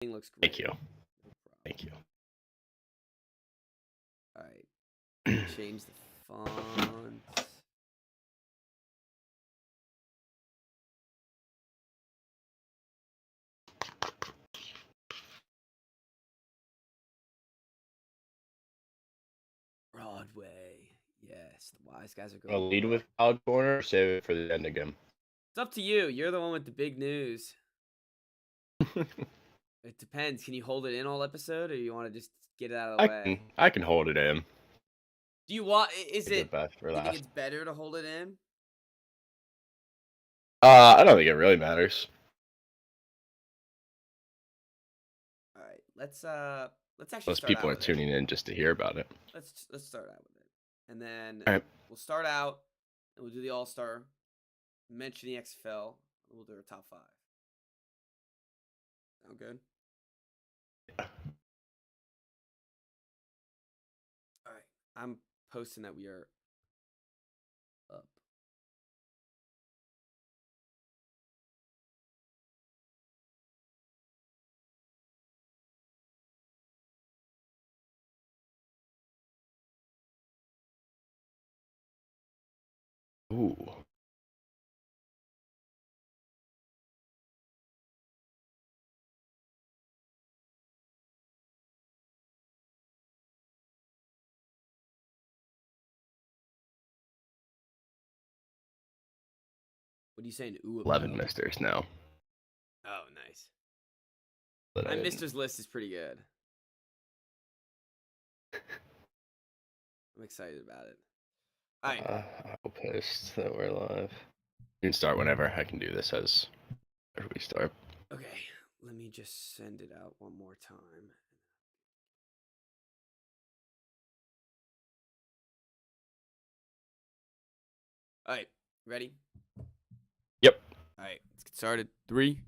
Looks great. Thank you. No problem. Thank you. All right. Change the font. Broadway. Yes, the wise guys are I'll going. lead with College Corner or save it for the end again? It's up to you. You're the one with the big news. It depends. Can you hold it in all episode, or you want to just get it out of the way? I can hold it in. Do you want? Is Save the it? best for You think last. it's better to hold it in? I don't think it really matters. All right. Let's actually Most start people out are with it. tuning in just to hear about it. Let's start out with it, and then All right. we'll start out and we'll do the All Star, mention the XFL, and we'll do our top 5. Sound good? Yeah. All right. I'm posting that we are up. Ooh. What are you saying? Ooh, 11 about? misters now. Oh, nice. But My Mister's list is pretty good. I'm excited about it. All right. I'll post that we're live. You can start whenever. I can do this as we start. Okay. Let me just send it out one more time. All right. Ready? Yep. All right. Let's get started. 3,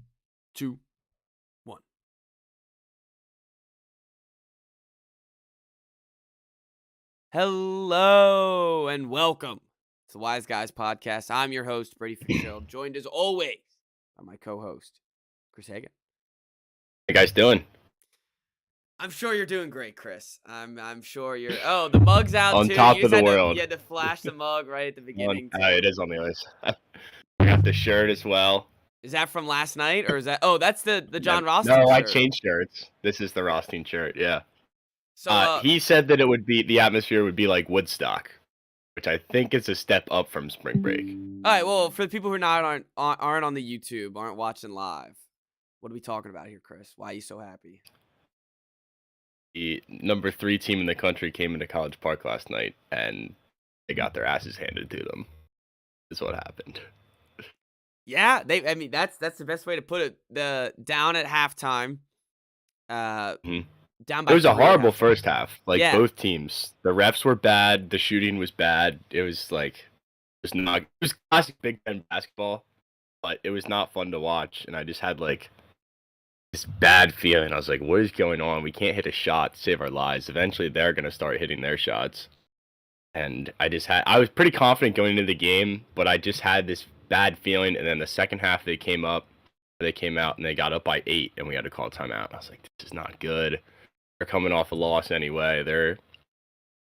2, 1. Hello and welcome to the Wise Guys Podcast. I'm your host, Brady Fitzgerald, joined as always by my co-host, Chris Hagan. How you guys doing? I'm sure you're doing great, Chris. I'm sure you're. Oh, the mug's out On too. top You of just the world. you had to flash the mug right at the beginning. It is on the ice. I got the shirt as well. Is that from last night, or is that? Oh, that's the John Rothstein No, shirt. I changed shirts. This is the Rothstein shirt. Yeah. So He said that it would be the atmosphere would be like Woodstock, which I think is a step up from spring break. all right. Well, for the people who aren't on the YouTube, aren't watching live, what are we talking about here, Chris? Why are you so happy? The number 3 team in the country came into College Park last night, and they got their asses handed to them. Is what happened. Yeah, I mean, that's the best way to put it. The down at halftime. Down by It was a 3 at horrible halftime. first half. Like Yeah. both teams, the refs were bad. The shooting was bad. It was like it was not. It was classic Big Ten basketball, but it was not fun to watch. And I just had like this bad feeling. I was like, "What is going on? We can't hit a shot to save our lives. Eventually, they're gonna start hitting their shots." And I was pretty confident going into the game, but I just had this bad feeling. And then the second half, they came out and they got up by 8, and we had to call timeout. I was like, "This is not good." They're coming off a loss anyway. They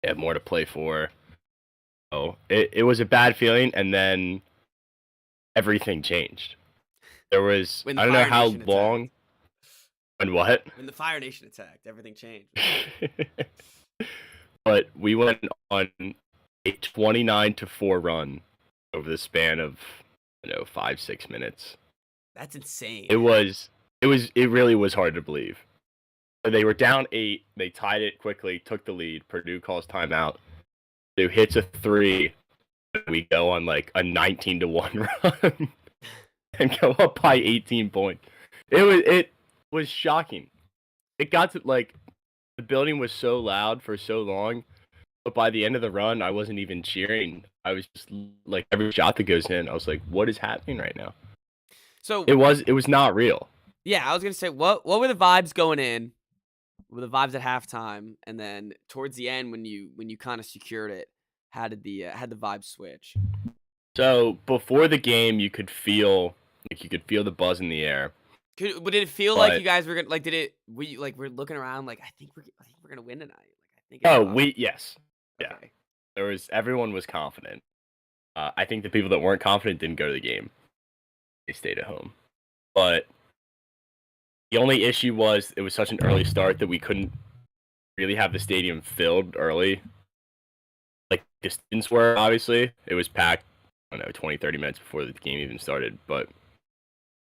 have more to play for. So it was a bad feeling, and then everything changed. There was I don't know how long. And what? When the Fire Nation attacked, everything changed. But we went on a 29-4 run over the span of 5-6 minutes. That's insane. It really was hard to believe. They were down 8. They tied it quickly, took the lead. Purdue calls timeout. Purdue hits a 3. We go on like a 19-1 run and go up by 18 points. It was shocking. It got to like the building was so loud for so long, but by the end of the run, I wasn't even cheering. I was just like every shot that goes in, I was like, "What is happening right now?" So it was not real. Yeah, I was gonna say, what were the vibes going in? What were the vibes at halftime, and then towards the end when you kind of secured it, how did the vibe switch? So before the game, you could feel the buzz in the air. But did it feel like you But guys were gonna like? Did it? Were you like we're looking around like I think we're gonna win tonight. Like I think it's oh, possible. yes, yeah, Okay. everyone was confident. I think the people that weren't confident didn't go to the game; they stayed at home. But the only issue was it was such an early start that we couldn't really have the stadium filled early. Like the students were, obviously. It was packed, I don't know, 20, 30 minutes before the game even started. But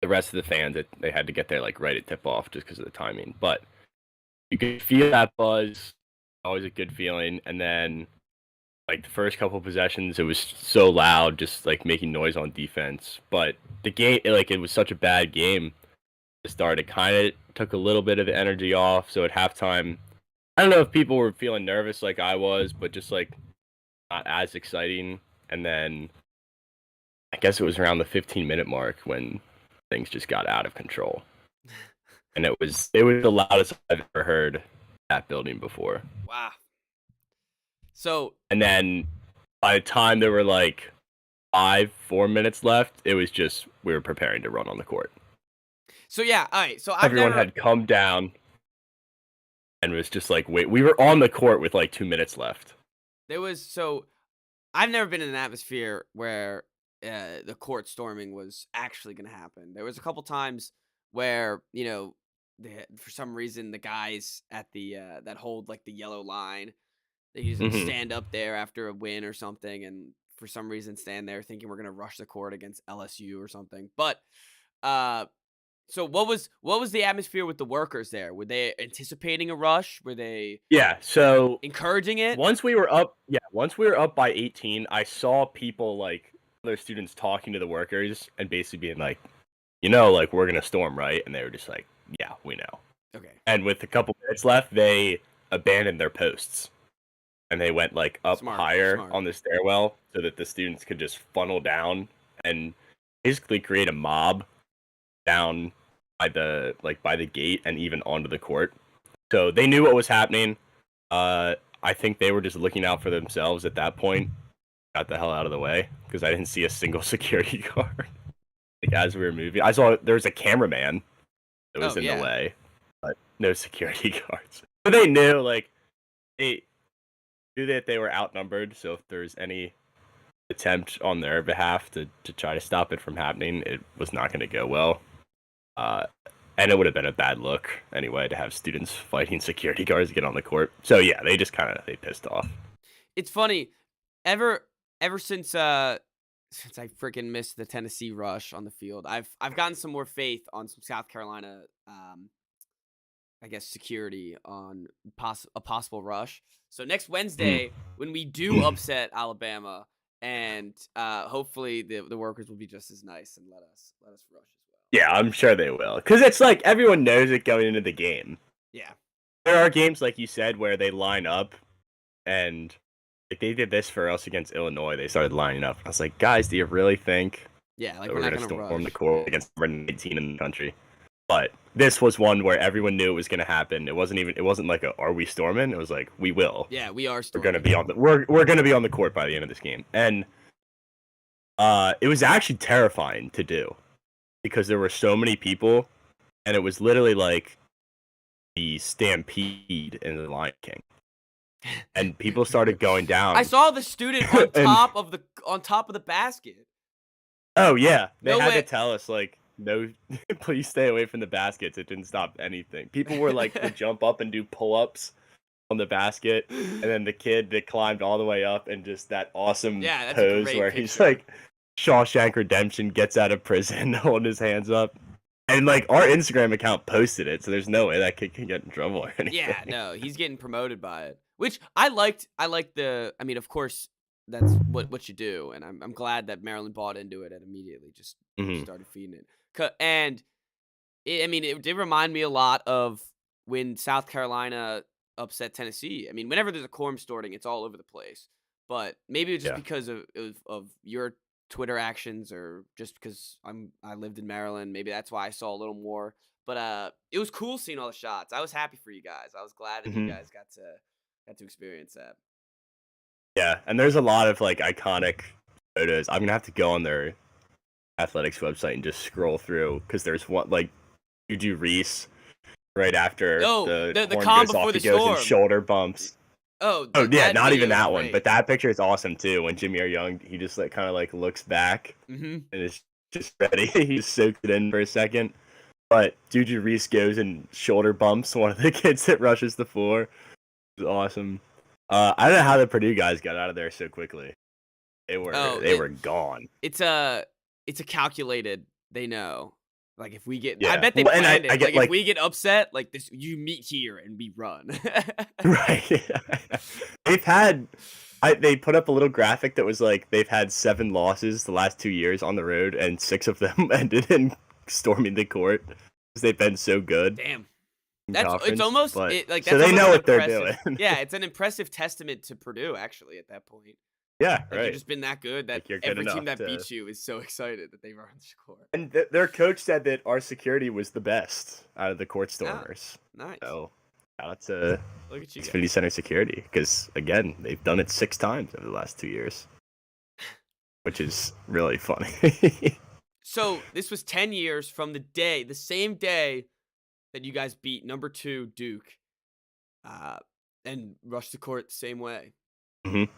the rest of the fans, they had to get there like right at tip off just because of the timing. But you could feel that buzz. Always a good feeling. And then like the first couple possessions, it was so loud, just like making noise on defense. But the game, like it was such a bad game to start. It kind of took a little bit of the energy off. So at halftime, I don't know if people were feeling nervous like I was, but just like not as exciting. And then I guess it was around the 15-minute mark when things just got out of control. And it was the loudest I've ever heard that building before. Wow. So And then by the time there were like 4 minutes left, it was just we were preparing to run on the court. yeah. All right. So Everyone had come down and was just like, wait, we were on the court with like 2 minutes left. I've never been in an atmosphere where the court storming was actually going to happen. There was a couple times where for some reason the guys at the that hold like the yellow line, they usually Hmm. stand up there after a win or something, and for some reason stand there thinking we're going to rush the court against LSU or something. But uh, so what was the atmosphere with the workers there? Were they anticipating a rush? Were they Yeah, so encouraging it? once we were up by 18, I saw people like other students talking to the workers and basically being like, like we're gonna storm, right? And they were just like, yeah, we know. Okay. And with a couple minutes left, they abandoned their posts and they went like up Smart. higher Smart. on the stairwell so that the students could just funnel down and basically create a mob down by the gate and even onto the court. So they knew what was happening. I think they were just looking out for themselves at that point. Got the hell out of the way because I didn't see a single security guard. Like as we were moving, I saw there was a cameraman that was Oh, in yeah. the way, but no security guards. But they knew, like, they knew that they were outnumbered. So if there's any attempt on their behalf to try to stop it from happening, it was not going to go well. And it would have been a bad look anyway to have students fighting security guards to get on the court. So yeah, they just they pissed off. It's funny. Ever since since I freaking missed the Tennessee rush on the field, I've gotten some more faith on some South Carolina I guess security on a possible rush. So next Mm. Wednesday when we do upset Alabama, and hopefully the workers will be just as nice and let us rush as well. Yeah, I'm sure they will. Because it's like everyone knows it going into the game. Yeah. There are games, like you said, where they line up and like they did this for us against Illinois. They started lining up. I was like, guys, do you really think Yeah, like that we're we're not going to gonna storm the rush. court against number 19 in the country? But this was one where everyone knew it was going to happen. It wasn't like are we storming? It was like, we will. Yeah, we are We're going to storming. be on we're going to be on the court by the end of this game. And it was actually terrifying to do because there were so many people and it was literally like the stampede in the Lion King. And people started going down. I saw the student on top of the basket. Oh yeah, they No had way. to tell us like, no, please stay away from the baskets. It didn't stop anything. People were like would jump up and do pull-ups on the basket, and then the kid that climbed all the way up and just that awesome Yeah, that's a pose great where he's picture. like Shawshank Redemption gets out of prison holding his hands up. And like our Instagram account posted it, so there's no way that kid can get in trouble or anything. Yeah, no, he's getting promoted by it, which I liked. I liked I mean, of course, that's what you do, and I'm glad that Maryland bought into it and immediately just Mhm. started feeding it. And I mean, it did remind me a lot of when South Carolina upset Tennessee. I mean, whenever there's a quorum starting, it's all over the place. But maybe it's just Yeah. because of your Twitter actions, or just because I lived in Maryland. Maybe that's why I saw a little more. But it was cool seeing all the shots. I was happy for you guys. I was glad that you Mhm. guys got to experience that. Yeah, and there's a lot of like iconic photos. I'm gonna have to go on their athletics website and just scroll through because there's one like Juju Reese right after Oh, the the horn calm goes off. before He the goes in storm. shoulder bumps. Oh, Oh yeah, that not even video is that one, great. but that picture is awesome too. When Jimmy R. Young, he just like kind of like looks back Mm-hmm. and is just ready. He soaked it in for a second. But Juju Reese goes and shoulder bumps one of the kids that rushes the floor. It was awesome. I don't know how the Purdue guys got out of there so quickly. They were gone. It's a calculated. They know. Like if we get, I Yeah. bet they Well, and planned it. I get, Like if we get upset, like this, you meet here and we run. right. They put up a little graphic that was like they've had 7 losses the last 2 years on the road, and 6 of them ended in storming the court because they've been so good. Damn. in It's conference, almost but- like that's so they almost know an what they're impressive- doing. Yeah, it's an impressive testament to Purdue actually at that point. Yeah, Like right. you've just been that good that Like, you're good every team enough that to- beats you is so excited that they run the score. And their coach said that our security was the best out of the court stormers. Nice. So shout out to Look at you guys. Xfinity Center security, because again, they've done it 6 times over the last 2 years, which is really funny. So this was 10 years from the same day that you guys beat number 2 Duke, and rushed the court the same way. Mhm.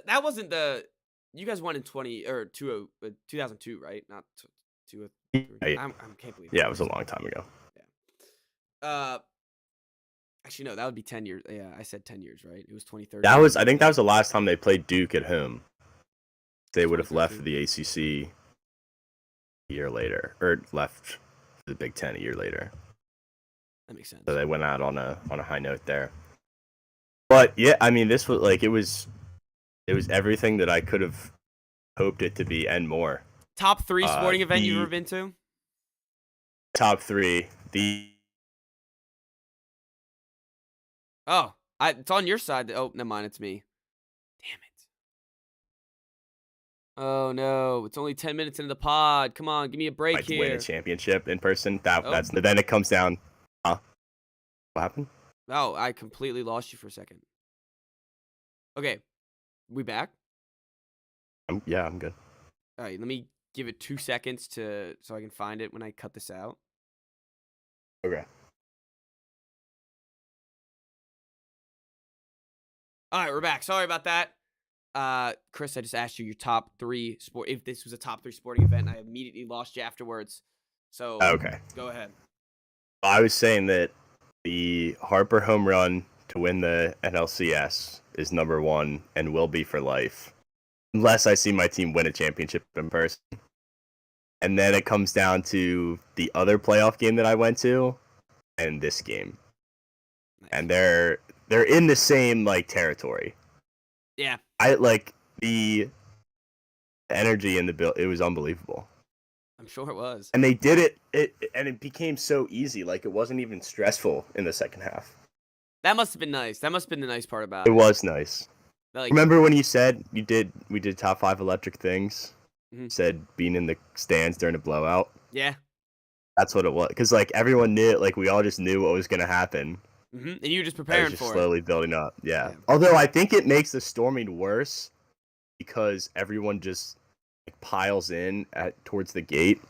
That wasn't the you guys won in 2002, right? Not 2003. Yeah. I can't believe. Yeah, it was a long time ago. Actually, no, that would be 10 years. Yeah, I said 10 years, right? It was 2013. I think that was the last time they played Duke at home. They would have left for the ACC a year later, or left for the Big Ten a year later. That makes sense. So they went out on a high note there. But yeah, I mean, this was like it was everything that I could have hoped it to be and more. Top 3 sporting event you've the- ever been to? Top 3, Oh, it's on your side. Oh, never mind. It's me. Damn it. Oh no, it's only 10 minutes into the pod. Come on, give me a break like win here. a championship in person. Oh. Then it comes down. What happened? Oh, I completely lost you for a second. Okay, we back? I'm good. All right, let me give it 2 seconds so I can find it when I cut this out. Okay. All right, we're back. Sorry about that. Chris, I just asked you your top 3 if this was a top 3 sporting event. I immediately lost you afterwards. So Okay. go ahead. I was saying that the Harper home run to win the NLCS is number 1 and will be for life, unless I see my team win a championship in person. And then it comes down to the other playoff game that I went to, and this game, Nice. and they're in the same like territory. Yeah. I like the energy in the bill. It was unbelievable. I'm sure it was. And they did it, and it became so easy. Like it wasn't even stressful in the second half. That must have been nice. That must have been the nice part about It it. was nice. Like, Remember when you said we did top 5 electric things? Mhm. Said being in the stands during a blowout. yeah. That's what it was. Because like everyone knew, like we all just knew what was gonna happen. And you were just It was preparing just for slowly building up. Yeah. Yeah. Although I think it makes the storming worse because everyone just like, piles in towards the gate.